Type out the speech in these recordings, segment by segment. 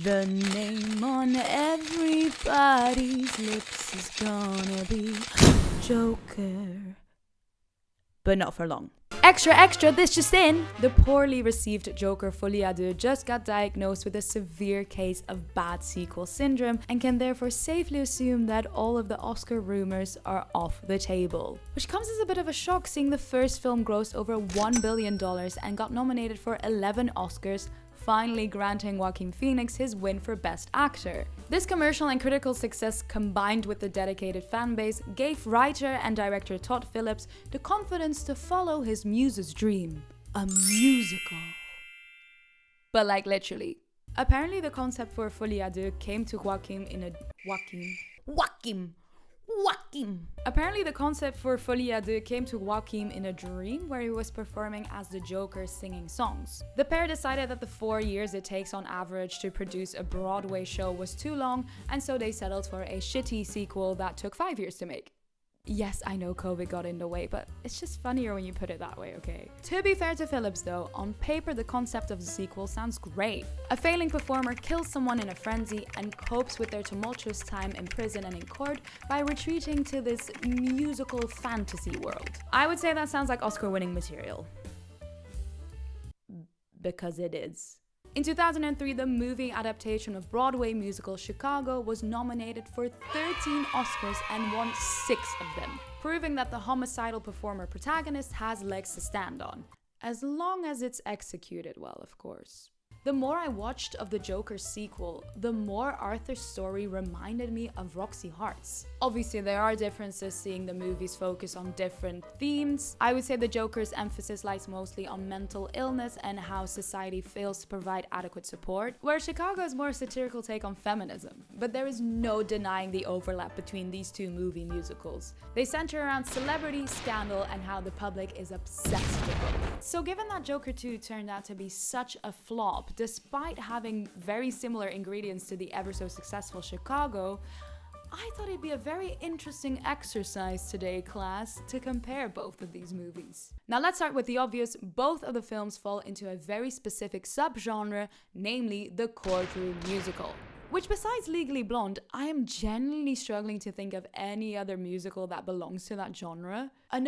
The name on everybody's lips is gonna be Joker. But not for long. Extra, extra, this just in! The poorly received Joker Folie à deux just got diagnosed with a severe case of bad sequel syndrome and can therefore safely assume that all of the Oscar rumors are off the table. Which comes as a bit of a shock, seeing the first film grossed over $1 billion and got nominated for 11 Oscars, finally granting Joaquin Phoenix his win for Best Actor. This commercial and critical success, combined with the dedicated fanbase, gave writer and director Todd Phillips the confidence to follow his muse's dream: a musical. But like literally. Apparently the concept for Folie à deux came to Joaquin in a... Joaquin! Apparently the concept for Folie à deux came to Joaquin in a dream where he was performing as the Joker singing songs. The pair decided that the 4 years it takes on average to produce a Broadway show was too long, and so they settled for a shitty sequel that took 5 years to make. Yes, I know COVID got in the way, but it's just funnier when you put it that way, okay? To be fair to Phillips though, on paper the concept of the sequel sounds great. A failing performer kills someone in a frenzy and copes with their tumultuous time in prison and in court by retreating to this musical fantasy world. I would say that sounds like Oscar-winning material. Because it is. In 2003, the movie adaptation of Broadway musical Chicago was nominated for 13 Oscars and won 6 of them, proving that the homicidal performer protagonist has legs to stand on. As long as it's executed well, of course. The more I watched of the Joker sequel, the more Arthur's story reminded me of Roxie Hart's. Obviously, there are differences seeing the movies focus on different themes. I would say the Joker's emphasis lies mostly on mental illness and how society fails to provide adequate support, where Chicago's more satirical take on feminism. But there is no denying the overlap between these two movie musicals. They center around celebrity, scandal, and how the public is obsessed with both. So given that Joker 2 turned out to be such a flop, despite having very similar ingredients to the ever so successful Chicago, I thought it'd be a very interesting exercise today, class, to compare both of these movies. Now let's start with the obvious. Both of the films fall into a very specific subgenre, namely the courtroom musical. Which, besides Legally Blonde, I am genuinely struggling to think of any other musical that belongs to that genre. An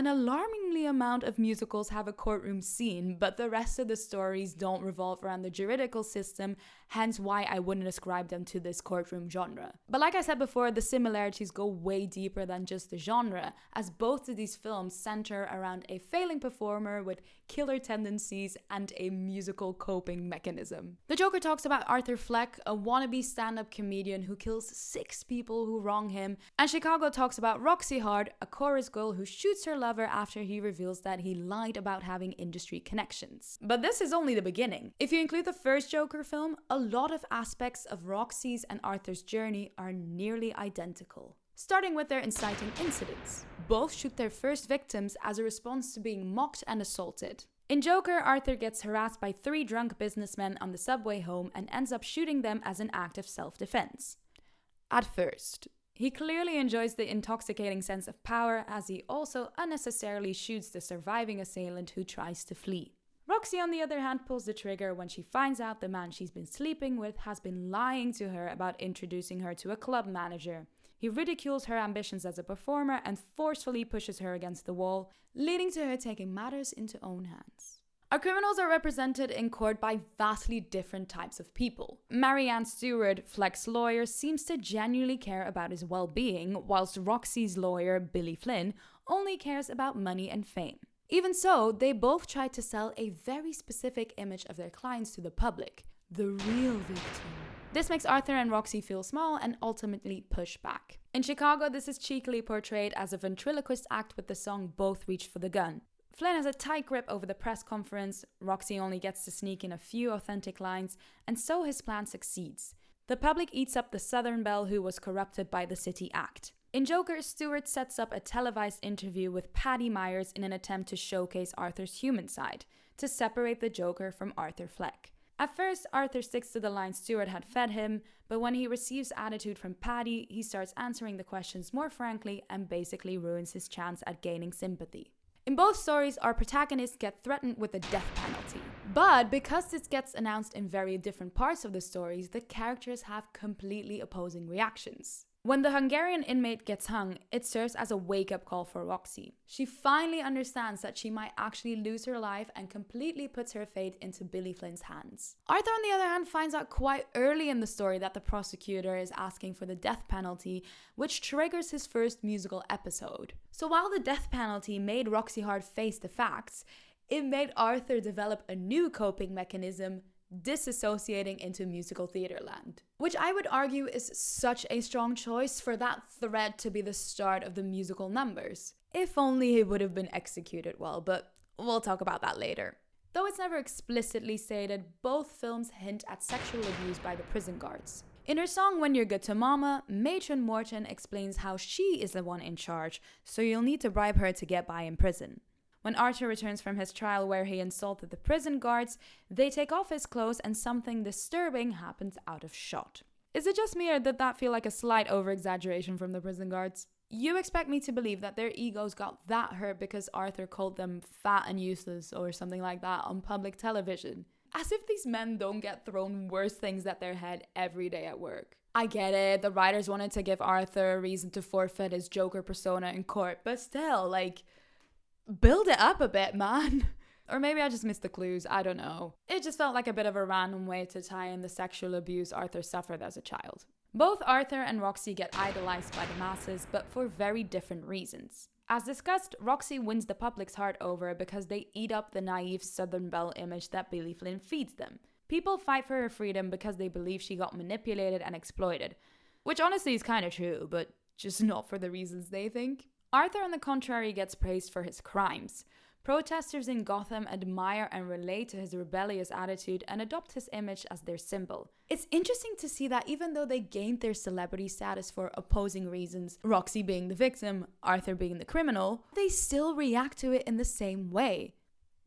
alarmingly amount of musicals have a courtroom scene, but the rest of the stories don't revolve around the juridical system, hence why I wouldn't ascribe them to this courtroom genre. But like I said before, the similarities go way deeper than just the genre, as both of these films center around a failing performer with killer tendencies and a musical coping mechanism. The Joker talks about Arthur Fleck, a wannabe stand-up comedian who kills 6 people who wrong him, and Chicago talks about Roxie Hart, a chorus girl who shoots her lover after he reveals that he lied about having industry connections. But this is only the beginning. If you include the first Joker film, a lot of aspects of Roxie's and Arthur's journey are nearly identical. Starting with their inciting incidents. Both shoot their first victims as a response to being mocked and assaulted. In Joker, Arthur gets harassed by 3 drunk businessmen on the subway home and ends up shooting them as an act of self-defense. At first. He clearly enjoys the intoxicating sense of power, as he also unnecessarily shoots the surviving assailant who tries to flee. Roxie, on the other hand, pulls the trigger when she finds out the man she's been sleeping with has been lying to her about introducing her to a club manager. He ridicules her ambitions as a performer and forcefully pushes her against the wall, leading to her taking matters into own hands. Our criminals are represented in court by vastly different types of people. Marianne Stewart, Fleck's lawyer, seems to genuinely care about his well-being, whilst Roxie's lawyer, Billy Flynn, only cares about money and fame. Even so, they both try to sell a very specific image of their clients to the public, the real victim. This makes Arthur and Roxie feel small and ultimately push back. In Chicago, this is cheekily portrayed as a ventriloquist act with the song Both Reach for the Gun. Flynn has a tight grip over the press conference, Roxie only gets to sneak in a few authentic lines, and so his plan succeeds. The public eats up the Southern belle who was corrupted by the City Act. In Joker, Stewart sets up a televised interview with Patty Myers in an attempt to showcase Arthur's human side, to separate the Joker from Arthur Fleck. At first, Arthur sticks to the line Stewart had fed him, but when he receives attitude from Patty, he starts answering the questions more frankly and basically ruins his chance at gaining sympathy. In both stories, our protagonists get threatened with the death penalty. But because this gets announced in very different parts of the stories, the characters have completely opposing reactions. When the Hungarian inmate gets hung, it serves as a wake-up call for Roxie. She finally understands that she might actually lose her life and completely puts her fate into Billy Flynn's hands. Arthur, on the other hand, finds out quite early in the story that the prosecutor is asking for the death penalty, which triggers his first musical episode. So while the death penalty made Roxie Hart face the facts, it made Arthur develop a new coping mechanism, disassociating into musical theater land. Which I would argue is such a strong choice for that thread to be the start of the musical numbers. If only it would have been executed well, but we'll talk about that later. Though it's never explicitly stated, both films hint at sexual abuse by the prison guards. In her song When You're Good to Mama, Matron Morton explains how she is the one in charge, so you'll need to bribe her to get by in prison. When Arthur returns from his trial where he insulted the prison guards, they take off his clothes and something disturbing happens out of shot. Is it just me or did that feel like a slight over-exaggeration from the prison guards? You expect me to believe that their egos got that hurt because Arthur called them fat and useless or something like that on public television. As if these men don't get thrown worse things at their head every day at work. I get it, the writers wanted to give Arthur a reason to forfeit his Joker persona in court, but still, build it up a bit, man. Or maybe I just missed the clues, I don't know. It just felt like a bit of a random way to tie in the sexual abuse Arthur suffered as a child. Both Arthur and Roxie get idolized by the masses, but for very different reasons. As discussed, Roxie wins the public's heart over because they eat up the naive Southern Belle image that Billy Flynn feeds them. People fight for her freedom because they believe she got manipulated and exploited. Which honestly is kind of true, but just not for the reasons they think. Arthur, on the contrary, gets praised for his crimes. Protesters in Gotham admire and relate to his rebellious attitude and adopt his image as their symbol. It's interesting to see that even though they gained their celebrity status for opposing reasons, Roxie being the victim, Arthur being the criminal, they still react to it in the same way.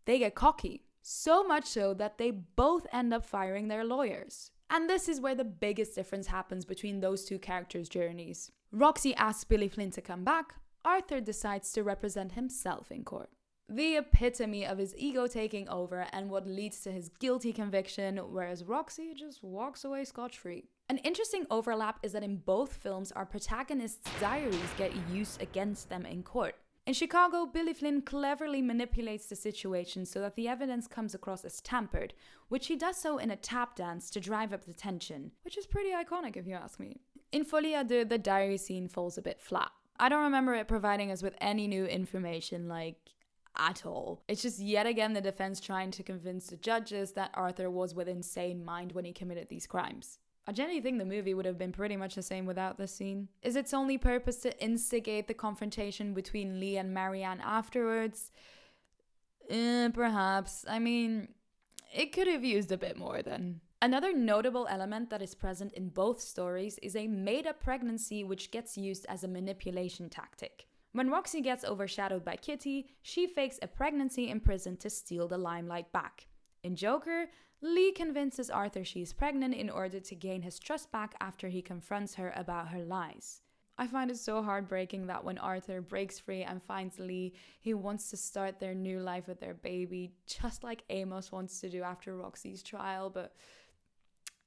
They get cocky. So much so that they both end up firing their lawyers. And this is where the biggest difference happens between those two characters' journeys. Roxie asks Billy Flynn to come back. Arthur decides to represent himself in court. The epitome of his ego taking over and what leads to his guilty conviction, whereas Roxie just walks away scot-free. An interesting overlap is that in both films, our protagonists' diaries get used against them in court. In Chicago, Billy Flynn cleverly manipulates the situation so that the evidence comes across as tampered, which he does so in a tap dance to drive up the tension, which is pretty iconic if you ask me. In Folie, the diary scene falls a bit flat. I don't remember it providing us with any new information, at all. It's just yet again the defense trying to convince the judges that Arthur was within sane mind when he committed these crimes. I genuinely think the movie would have been pretty much the same without this scene. Is its only purpose to instigate the confrontation between Lee and Marianne afterwards? Perhaps. I mean, it could have used a bit more then. Another notable element that is present in both stories is a made-up pregnancy which gets used as a manipulation tactic. When Roxie gets overshadowed by Kitty, she fakes a pregnancy in prison to steal the limelight back. In Joker, Lee convinces Arthur she's pregnant in order to gain his trust back after he confronts her about her lies. I find it so heartbreaking that when Arthur breaks free and finds Lee, he wants to start their new life with their baby, just like Amos wants to do after Roxie's trial, but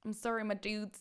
I'm sorry, my dudes,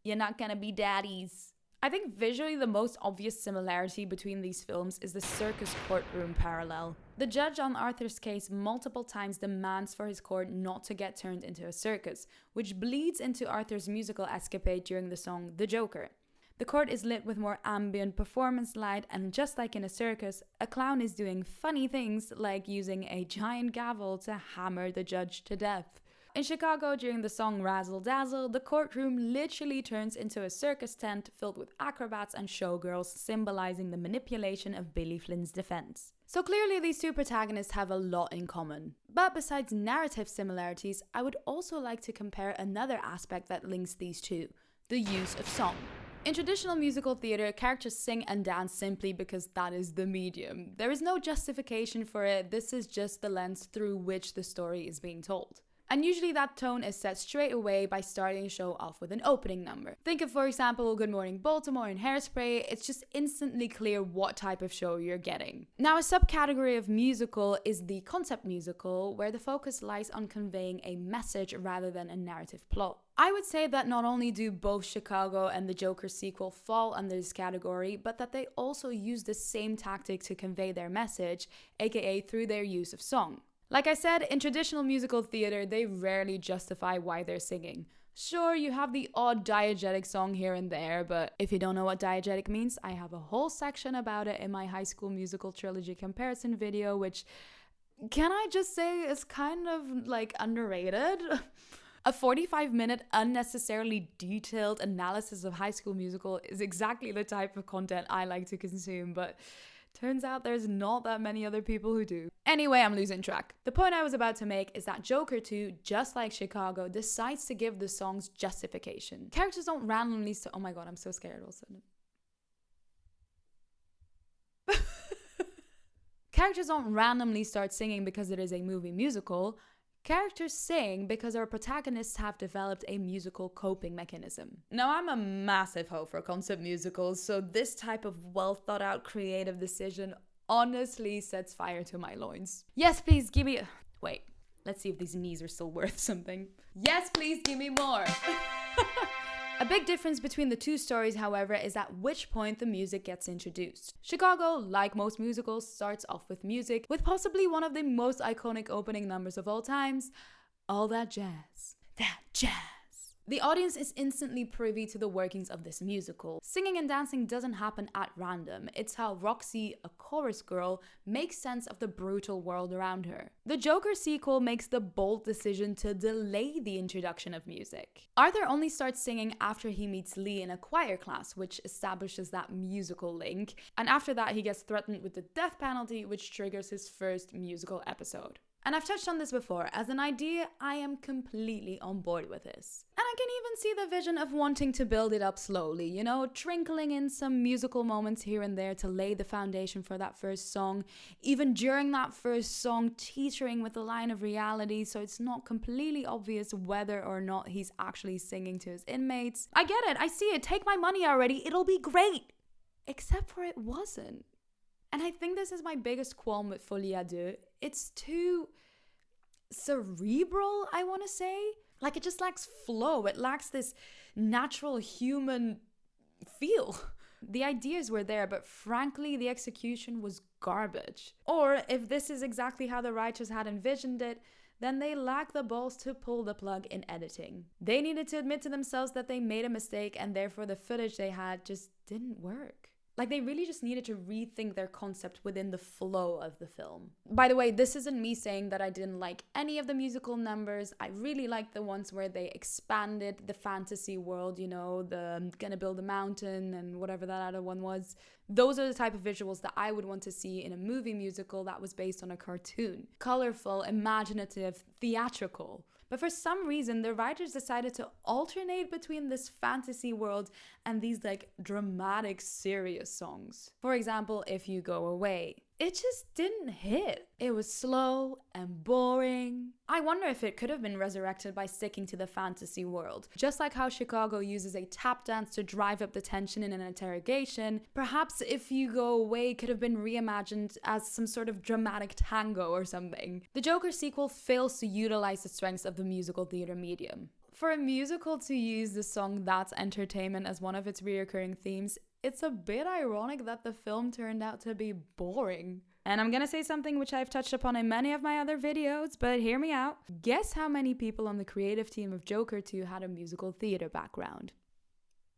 you're not gonna be daddies. I think visually the most obvious similarity between these films is the Circus courtroom parallel. The judge on Arthur's case multiple times demands for his court not to get turned into a circus, which bleeds into Arthur's musical escapade during the song The Joker. The court is lit with more ambient performance light, and just like in a circus, a clown is doing funny things like using a giant gavel to hammer the judge to death. In Chicago, during the song Razzle Dazzle, the courtroom literally turns into a circus tent filled with acrobats and showgirls, symbolizing the manipulation of Billy Flynn's defense. So clearly these two protagonists have a lot in common. But besides narrative similarities, I would also like to compare another aspect that links these two: the use of song. In traditional musical theater, characters sing and dance simply because that is the medium. There is no justification for it, this is just the lens through which the story is being told. And usually that tone is set straight away by starting the show off with an opening number. Think of, for example, Good Morning Baltimore and Hairspray. It's just instantly clear what type of show you're getting. Now, a subcategory of musical is the concept musical, where the focus lies on conveying a message rather than a narrative plot. I would say that not only do both Chicago and the Joker sequel fall under this category, but that they also use the same tactic to convey their message, aka through their use of song. Like I said, in traditional musical theater, they rarely justify why they're singing. Sure, you have the odd diegetic song here and there, but if you don't know what diegetic means, I have a whole section about it in my High School Musical trilogy comparison video, which, can I just say, is kind of like underrated? A 45-minute unnecessarily detailed analysis of High School Musical is exactly the type of content I like to consume, but turns out there's not that many other people who do. Anyway, I'm losing track. The point I was about to make is that Joker 2, just like Chicago, decides to give the songs justification. Characters don't randomly oh my god, I'm so scared all of a sudden. Characters don't randomly start singing because it is a movie musical. Characters sing because our protagonists have developed a musical coping mechanism. Now, I'm a massive hoe for concept musicals, so this type of well thought out creative decision honestly sets fire to my loins. Yes, please give me wait, let's see if these knees are still worth something. Yes, please give me more. A big difference between the two stories, however, is at which point the music gets introduced. Chicago, like most musicals, starts off with music, with possibly one of the most iconic opening numbers of all times, All That Jazz. That jazz. The audience is instantly privy to the workings of this musical. Singing and dancing doesn't happen at random. It's how Roxie, a chorus girl, makes sense of the brutal world around her. The Joker sequel makes the bold decision to delay the introduction of music. Arthur only starts singing after he meets Lee in a choir class, which establishes that musical link, and after that he gets threatened with the death penalty, which triggers his first musical episode. And I've touched on this before, as an idea, I am completely on board with this. And I can even see the vision of wanting to build it up slowly, you know, trinkling in some musical moments here and there to lay the foundation for that first song, even during that first song teetering with a line of reality so it's not completely obvious whether or not he's actually singing to his inmates. I get it, I see it, take my money already, it'll be great! Except for it wasn't. And I think this is my biggest qualm with Folie à deux. It's too cerebral, I want to say. Like, it just lacks flow. It lacks this natural human feel. The ideas were there, but frankly, the execution was garbage. Or if this is exactly how the writers had envisioned it, then they lack the balls to pull the plug in editing. They needed to admit to themselves that they made a mistake, and therefore the footage they had just didn't work. Like, they really just needed to rethink their concept within the flow of the film. By the way, this isn't me saying that I didn't like any of the musical numbers. I really liked the ones where they expanded the fantasy world, you know, the gonna build a mountain and whatever that other one was. Those are the type of visuals that I would want to see in a movie musical that was based on a cartoon. Colorful, imaginative, theatrical. But for some reason, the writers decided to alternate between this fantasy world and these like dramatic, serious songs. For example, If You Go Away. It just didn't hit. It was slow and boring. I wonder if it could have been resurrected by sticking to the fantasy world. Just like how Chicago uses a tap dance to drive up the tension in an interrogation, perhaps If You Go Away could have been reimagined as some sort of dramatic tango or something. The Joker sequel fails to utilize the strengths of the musical theater medium. For a musical to use the song That's Entertainment as one of its reoccurring themes, it's a bit ironic that the film turned out to be boring. And I'm gonna say something which I've touched upon in many of my other videos, but hear me out. Guess how many people on the creative team of Joker 2 had a musical theater background?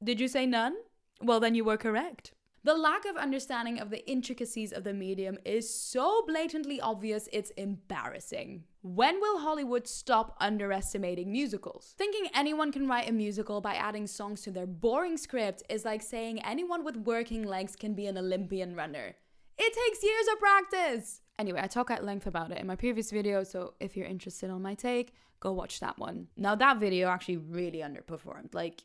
Did you say none? Well, then you were correct. The lack of understanding of the intricacies of the medium is so blatantly obvious, it's embarrassing. When will Hollywood stop underestimating musicals? Thinking anyone can write a musical by adding songs to their boring script is like saying anyone with working legs can be an Olympian runner. It takes years of practice! Anyway, I talk at length about it in my previous video, so if you're interested on my take, go watch that one. Now that video actually really underperformed. Like,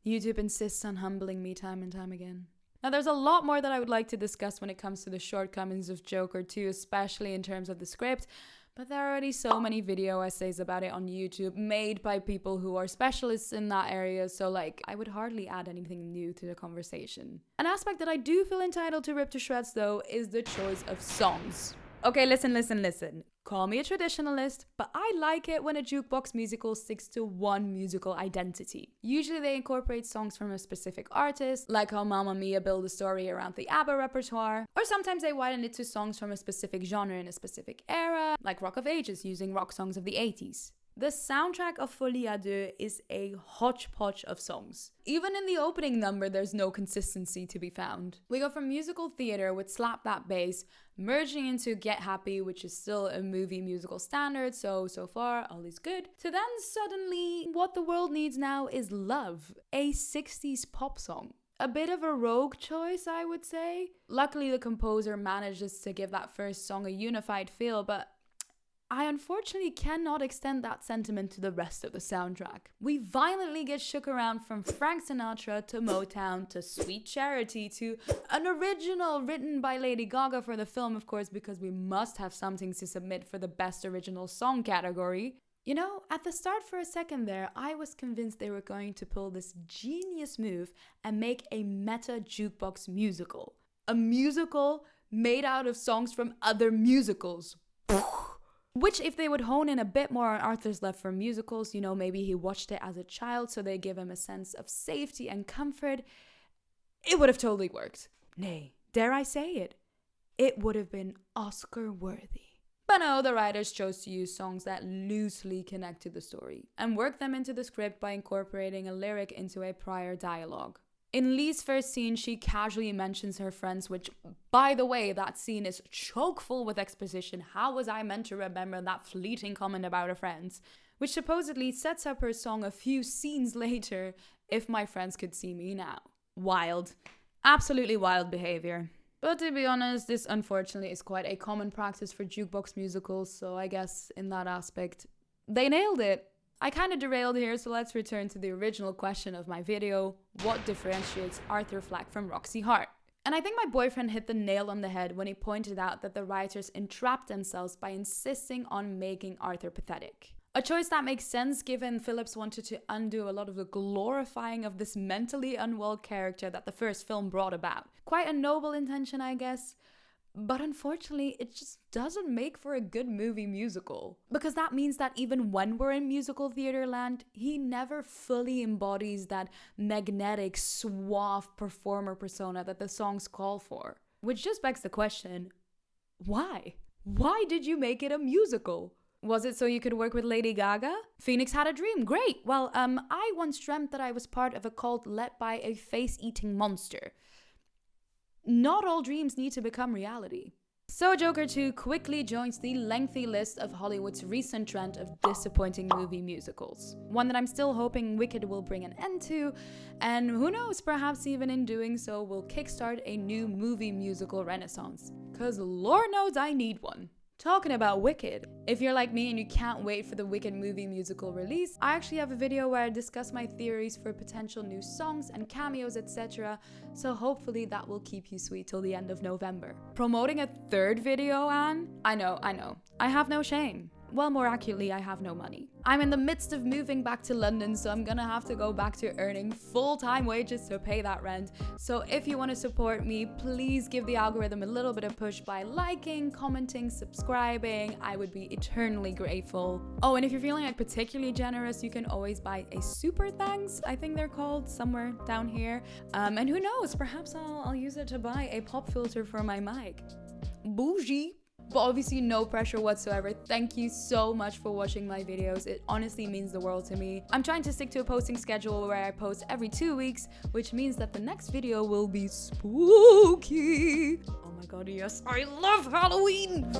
YouTube insists on humbling me time and time again. Now, there's a lot more that I would like to discuss when it comes to the shortcomings of Joker 2, especially in terms of the script, but there are already so many video essays about it on YouTube made by people who are specialists in that area, so like, I would hardly add anything new to the conversation. An aspect that I do feel entitled to rip to shreds though is the choice of songs. Okay, listen. Call me a traditionalist, but I like it when a jukebox musical sticks to one musical identity. Usually they incorporate songs from a specific artist, like how Mamma Mia built a story around the ABBA repertoire, or sometimes they widen it to songs from a specific genre in a specific era, like Rock of Ages using rock songs of the 80s. The soundtrack of Folie deux is a hodgepodge of songs. Even in the opening number, there's no consistency to be found. We go from musical theater with Slap That Bass, merging into Get Happy, which is still a movie musical standard, so far all is good, to then suddenly what the world needs now is Love, a 60s pop song. A bit of a rogue choice, I would say. Luckily, the composer manages to give that first song a unified feel, but I unfortunately cannot extend that sentiment to the rest of the soundtrack. We violently get shook around from Frank Sinatra to Motown to Sweet Charity to an original written by Lady Gaga for the film, of course, because we must have something to submit for the Best Original Song category. You know, at the start for a second there, I was convinced they were going to pull this genius move and make a meta jukebox musical. A musical made out of songs from other musicals. Which, if they would hone in a bit more on Arthur's love for musicals, you know, maybe he watched it as a child, so they give him a sense of safety and comfort, it would have totally worked. Nay, dare I say it? It would have been Oscar-worthy. But no, the writers chose to use songs that loosely connect to the story, and work them into the script by incorporating a lyric into a prior dialogue. In Lee's first scene, she casually mentions her friends, which, by the way, that scene is chock full with exposition. How was I meant to remember that fleeting comment about her friends? Which supposedly sets up her song a few scenes later, If My Friends Could See Me Now. Wild. Absolutely wild behavior. But to be honest, this unfortunately is quite a common practice for jukebox musicals, so I guess in that aspect, they nailed it. I kind of derailed here, so let's return to the original question of my video. What differentiates Arthur Fleck from Roxie Hart? And I think my boyfriend hit the nail on the head when he pointed out that the writers entrapped themselves by insisting on making Arthur pathetic. A choice that makes sense given Phillips wanted to undo a lot of the glorifying of this mentally unwell character that the first film brought about. Quite a noble intention, I guess. But unfortunately, it just doesn't make for a good movie musical. Because that means that even when we're in musical theater land, he never fully embodies that magnetic, suave performer persona that the songs call for. Which just begs the question, why? Why did you make it a musical? Was it so you could work with Lady Gaga? Phoenix had a dream, great. Well, I once dreamt that I was part of a cult led by a face-eating monster. Not all dreams need to become reality. So Joker 2 quickly joins the lengthy list of Hollywood's recent trend of disappointing movie musicals. One that I'm still hoping Wicked will bring an end to, and who knows, perhaps even in doing so will kickstart a new movie musical renaissance. Cause Lord knows I need one. Talking about Wicked, if you're like me and you can't wait for the Wicked movie musical release, I actually have a video where I discuss my theories for potential new songs and cameos, etc. So hopefully that will keep you sweet till the end of November. Promoting a third video, Anne? I know. I have no shame. Well, more accurately, I have no money. I'm in the midst of moving back to London, so I'm gonna have to go back to earning full-time wages to pay that rent. So if you want to support me, please give the algorithm a little bit of push by liking, commenting, subscribing. I would be eternally grateful. Oh, and if you're feeling like particularly generous, you can always buy a super thanks, I think they're called, somewhere down here. And who knows, perhaps I'll use it to buy a pop filter for my mic. Bougie. But obviously no pressure whatsoever. Thank you so much for watching my videos. It honestly means the world to me. I'm trying to stick to a posting schedule where I post every 2 weeks, which means that the next video will be spooky. Oh my god, yes, I love Halloween!